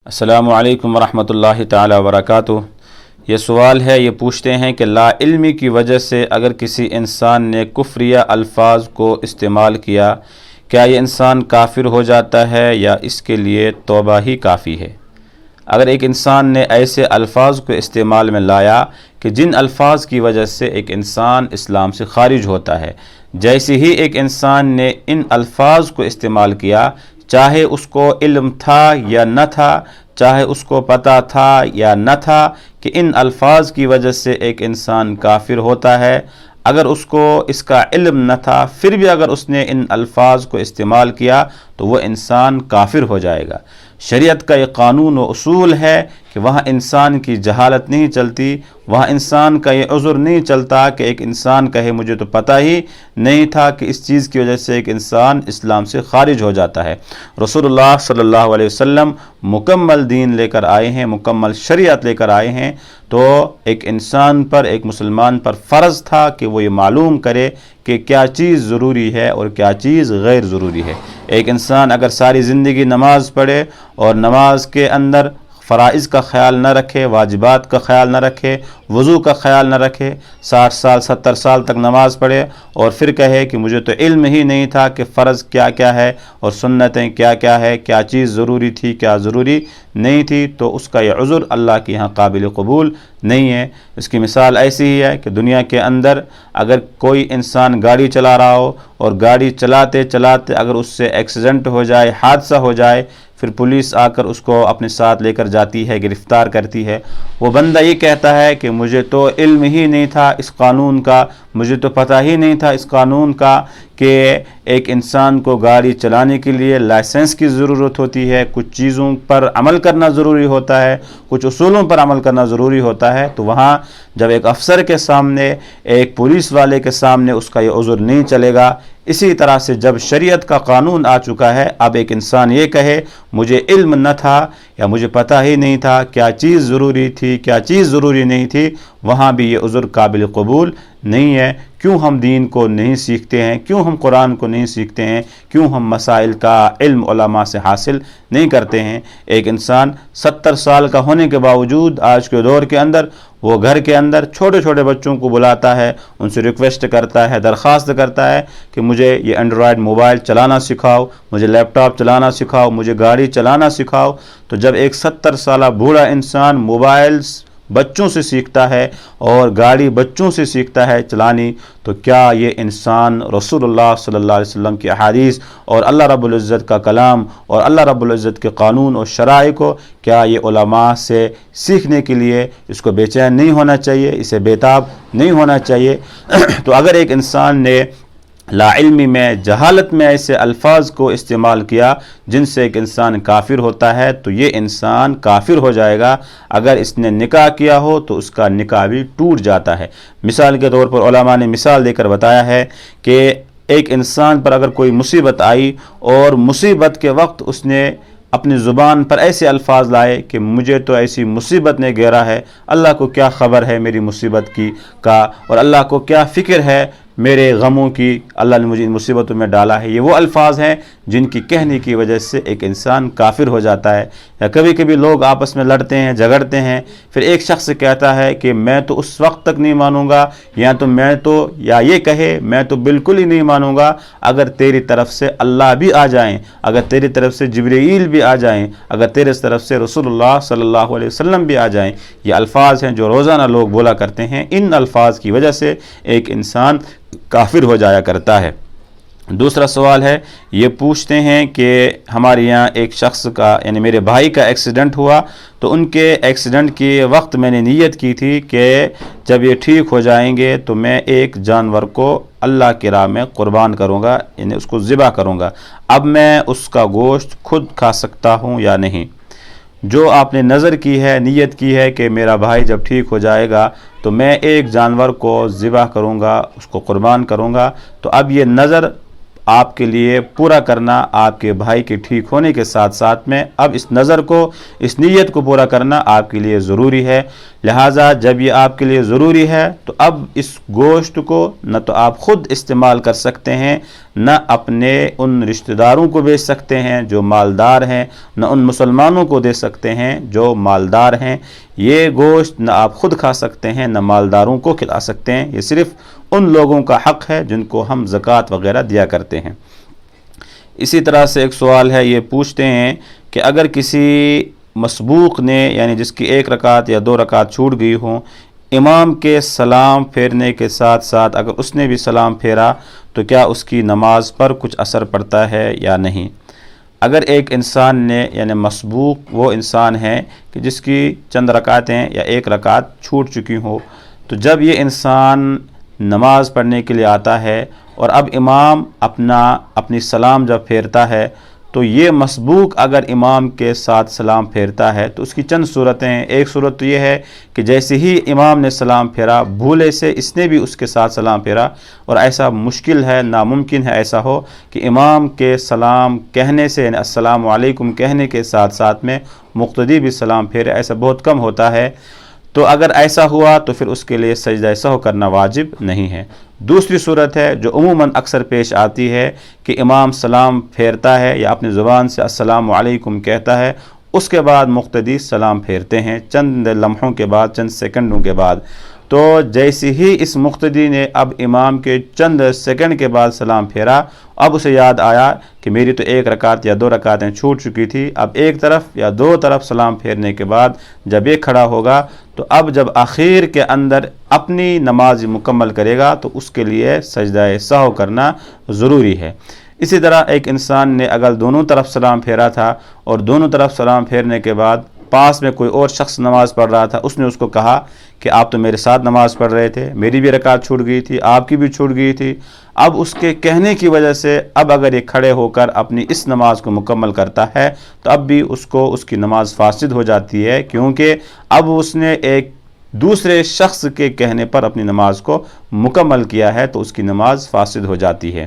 السلام علیکم ورحمۃ اللہ تعالی وبرکاتہ۔ یہ سوال ہے، یہ پوچھتے ہیں کہ لا علمی کی وجہ سے اگر کسی انسان نے کفریہ الفاظ کو استعمال کیا، کیا یہ انسان کافر ہو جاتا ہے یا اس کے لیے توبہ ہی کافی ہے؟ اگر ایک انسان نے ایسے الفاظ کو استعمال میں لایا کہ جن الفاظ کی وجہ سے ایک انسان اسلام سے خارج ہوتا ہے، جیسے ہی ایک انسان نے ان الفاظ کو استعمال کیا، چاہے اس کو علم تھا یا نہ تھا، چاہے اس کو پتہ تھا یا نہ تھا کہ ان الفاظ کی وجہ سے ایک انسان کافر ہوتا ہے، اگر اس کو اس کا علم نہ تھا پھر بھی اگر اس نے ان الفاظ کو استعمال کیا تو وہ انسان کافر ہو جائے گا۔ شریعت کا یہ قانون و اصول ہے کہ وہاں انسان کی جہالت نہیں چلتی، وہاں انسان کا یہ عذر نہیں چلتا کہ ایک انسان کہے مجھے تو پتہ ہی نہیں تھا کہ اس چیز کی وجہ سے ایک انسان اسلام سے خارج ہو جاتا ہے۔ رسول اللہ صلی اللہ علیہ وسلم مکمل دین لے کر آئے ہیں، مکمل شریعت لے کر آئے ہیں، تو ایک انسان پر، ایک مسلمان پر فرض تھا کہ وہ یہ معلوم کرے کہ کیا چیز ضروری ہے اور کیا چیز غیر ضروری ہے۔ ایک انسان اگر ساری زندگی نماز پڑھے اور نماز کے اندر فرائض کا خیال نہ رکھے، واجبات کا خیال نہ رکھے، وضو کا خیال نہ رکھے، 60 سال 70 سال تک نماز پڑھے اور پھر کہے کہ مجھے تو علم ہی نہیں تھا کہ فرض کیا کیا ہے اور سنتیں کیا کیا ہے، کیا چیز ضروری تھی کیا ضروری نہیں تھی، تو اس کا یہ عذر اللہ کے یہاں قابل قبول نہیں ہے۔ اس کی مثال ایسی ہی ہے کہ دنیا کے اندر اگر کوئی انسان گاڑی چلا رہا ہو اور گاڑی چلاتے چلاتے اگر اس سے ایکسیڈنٹ ہو جائے، حادثہ ہو جائے، پھر پولیس آ کر اس کو اپنے ساتھ لے کر جاتی ہے، گرفتار کرتی ہے، وہ بندہ یہ کہتا ہے کہ مجھے تو علم ہی نہیں تھا اس قانون کا، مجھے تو پتہ ہی نہیں تھا اس قانون کا کہ ایک انسان کو گاڑی چلانے کے لیے لائسنس کی ضرورت ہوتی ہے، کچھ چیزوں پر عمل کرنا ضروری ہوتا ہے، کچھ اصولوں پر عمل کرنا ضروری ہوتا ہے۔ تو وہاں جب ایک افسر کے سامنے، ایک پولیس والے کے سامنے اس کا یہ عذر نہیں چلے گا۔ اسی طرح سے جب شریعت کا قانون آ چکا ہے، اب ایک انسان یہ کہے مجھے علم نہ تھا یا مجھے پتہ ہی نہیں تھا کیا چیز ضروری تھی کیا چیز ضروری نہیں تھی، وہاں بھی یہ عذر قابل قبول نہیں ہے۔ کیوں ہم دین کو نہیں سیکھتے ہیں، کیوں ہم قرآن کو نہیں سیکھتے ہیں، کیوں ہم مسائل کا علم علماء سے حاصل نہیں کرتے ہیں؟ ایک انسان 70 سال کا ہونے کے باوجود آج کے دور کے اندر وہ گھر کے اندر چھوٹے چھوٹے بچوں کو بلاتا ہے، ان سے ریکویسٹ کرتا ہے، درخواست کرتا ہے کہ مجھے یہ اینڈرائڈ موبائل چلانا سکھاؤ، مجھے لیپ ٹاپ چلانا سکھاؤ، مجھے گاڑی چلانا سکھاؤ۔ تو جب ایک 70 سالہ بوڑھا انسان موبائلز بچوں سے سیکھتا ہے اور گاڑی بچوں سے سیکھتا ہے چلانی، تو کیا یہ انسان رسول اللہ صلی اللہ علیہ وسلم کی احادیث اور اللہ رب العزت کا کلام اور اللہ رب العزت کے قانون اور شرائع کو کیا یہ علماء سے سیکھنے کے لیے اس کو بے چین نہیں ہونا چاہیے، اسے بےتاب نہیں ہونا چاہیے؟ تو اگر ایک انسان نے لا علمی میں، جہالت میں ایسے الفاظ کو استعمال کیا جن سے ایک انسان کافر ہوتا ہے، تو یہ انسان کافر ہو جائے گا۔ اگر اس نے نکاح کیا ہو تو اس کا نکاح بھی ٹوٹ جاتا ہے۔ مثال کے طور پر علماء نے مثال دے کر بتایا ہے کہ ایک انسان پر اگر کوئی مصیبت آئی اور مصیبت کے وقت اس نے اپنی زبان پر ایسے الفاظ لائے کہ مجھے تو ایسی مصیبت نے گھیرا ہے، اللہ کو کیا خبر ہے میری مصیبت کی کا، اور اللہ کو کیا فکر ہے میرے غموں کی، اللہ نے مجھے ان مصیبتوں میں ڈالا ہے۔ یہ وہ الفاظ ہیں جن کی کہنے کی وجہ سے ایک انسان کافر ہو جاتا ہے۔ یا کبھی کبھی لوگ آپس میں لڑتے ہیں، جھگڑتے ہیں، پھر ایک شخص کہتا ہے کہ میں تو اس وقت تک نہیں مانوں گا، یا یہ کہے میں تو بالکل ہی نہیں مانوں گا اگر تیری طرف سے اللہ بھی آ جائیں، اگر تیری طرف سے جبرائیل بھی آ جائیں، اگر تیرے طرف سے رسول اللہ صلی اللہ علیہ وسلم بھی آ جائیں۔ یہ الفاظ ہیں جو روزانہ لوگ بولا کرتے ہیں، ان الفاظ کی وجہ سے ایک انسان کافر ہو جایا کرتا ہے۔ دوسرا سوال ہے، یہ پوچھتے ہیں کہ ہمارے یہاں ایک شخص کا، یعنی میرے بھائی کا ایکسیڈنٹ ہوا، تو ان کے ایکسیڈنٹ کے وقت میں نے نیت کی تھی کہ جب یہ ٹھیک ہو جائیں گے تو میں ایک جانور کو اللہ کی راہ میں قربان کروں گا، یعنی اس کو ذبح کروں گا۔ اب میں اس کا گوشت خود کھا سکتا ہوں یا نہیں؟ جو آپ نے نظر کی ہے، نیت کی ہے کہ میرا بھائی جب ٹھیک ہو جائے گا تو میں ایک جانور کو ذبح کروں گا، اس کو قربان کروں گا، تو اب یہ نظر آپ کے لیے پورا کرنا آپ کے بھائی کے ٹھیک ہونے کے ساتھ ساتھ میں اب اس نظر کو، اس نیت کو پورا کرنا آپ کے لیے ضروری ہے۔ لہٰذا جب یہ آپ کے لیے ضروری ہے تو اب اس گوشت کو نہ تو آپ خود استعمال کر سکتے ہیں، نہ اپنے ان رشتہ داروں کو بیچ سکتے ہیں جو مالدار ہیں، نہ ان مسلمانوں کو دے سکتے ہیں جو مالدار ہیں۔ یہ گوشت نہ آپ خود کھا سکتے ہیں نہ مالداروں کو کھلا سکتے ہیں، یہ صرف ان لوگوں کا حق ہے جن کو ہم زکوٰۃ وغیرہ دیا کرتے ہیں۔ اسی طرح سے ایک سوال ہے، یہ پوچھتے ہیں کہ اگر کسی مسبوق نے یعنی جس کی 1 رکعت یا 2 رکعت چھوٹ گئی ہوں، امام کے سلام پھیرنے کے ساتھ ساتھ اگر اس نے بھی سلام پھیرا تو کیا اس کی نماز پر کچھ اثر پڑتا ہے یا نہیں؟ اگر ایک انسان نے یعنی مسبوق وہ انسان ہے کہ جس کی چند رکعتیں یا 1 رکعت چھوٹ چکی ہو، تو جب یہ انسان نماز پڑھنے کے لیے آتا ہے اور اب امام اپنی سلام جب پھیرتا ہے تو یہ مسبوق اگر امام کے ساتھ سلام پھیرتا ہے تو اس کی چند صورتیں ہیں۔ ایک صورت تو یہ ہے کہ جیسے ہی امام نے سلام پھیرا بھولے سے اس نے بھی اس کے ساتھ سلام پھیرا، اور ایسا مشکل ہے، ناممکن ہے ایسا ہو کہ امام کے سلام کہنے سے یعنی السلام علیکم کہنے کے ساتھ ساتھ میں مقتدی بھی سلام پھیرے، ایسا بہت کم ہوتا ہے۔ تو اگر ایسا ہوا تو پھر اس کے لیے سجدہ سہو کرنا واجب نہیں ہے۔ دوسری صورت ہے جو عموماً اکثر پیش آتی ہے کہ امام سلام پھیرتا ہے یا اپنی زبان سے السلام علیکم کہتا ہے، اس کے بعد مقتدی سلام پھیرتے ہیں چند لمحوں کے بعد، چند سیکنڈوں کے بعد۔ تو جیسے ہی اس مقتدی نے اب امام کے چند سیکنڈ کے بعد سلام پھیرا، اب اسے یاد آیا کہ میری تو 1 رکعت یا 2 رکعتیں چھوٹ چکی تھی، اب ایک طرف یا 2 طرف سلام پھیرنے کے بعد جب یہ کھڑا ہوگا تو اب جب آخر کے اندر اپنی نماز مکمل کرے گا تو اس کے لیے سجدہ سہو کرنا ضروری ہے۔ اسی طرح ایک انسان نے اگر دونوں طرف سلام پھیرا تھا اور دونوں طرف سلام پھیرنے کے بعد پاس میں کوئی اور شخص نماز پڑھ رہا تھا، اس نے اس کو کہا کہ آپ تو میرے ساتھ نماز پڑھ رہے تھے، میری بھی رکعت چھوٹ گئی تھی، آپ کی بھی چھوٹ گئی تھی، اب اس کے کہنے کی وجہ سے اب اگر یہ کھڑے ہو کر اپنی اس نماز کو مکمل کرتا ہے تو اب بھی اس کی نماز فاسد ہو جاتی ہے، کیونکہ اب اس نے ایک دوسرے شخص کے کہنے پر اپنی نماز کو مکمل کیا ہے تو اس کی نماز فاسد ہو جاتی ہے۔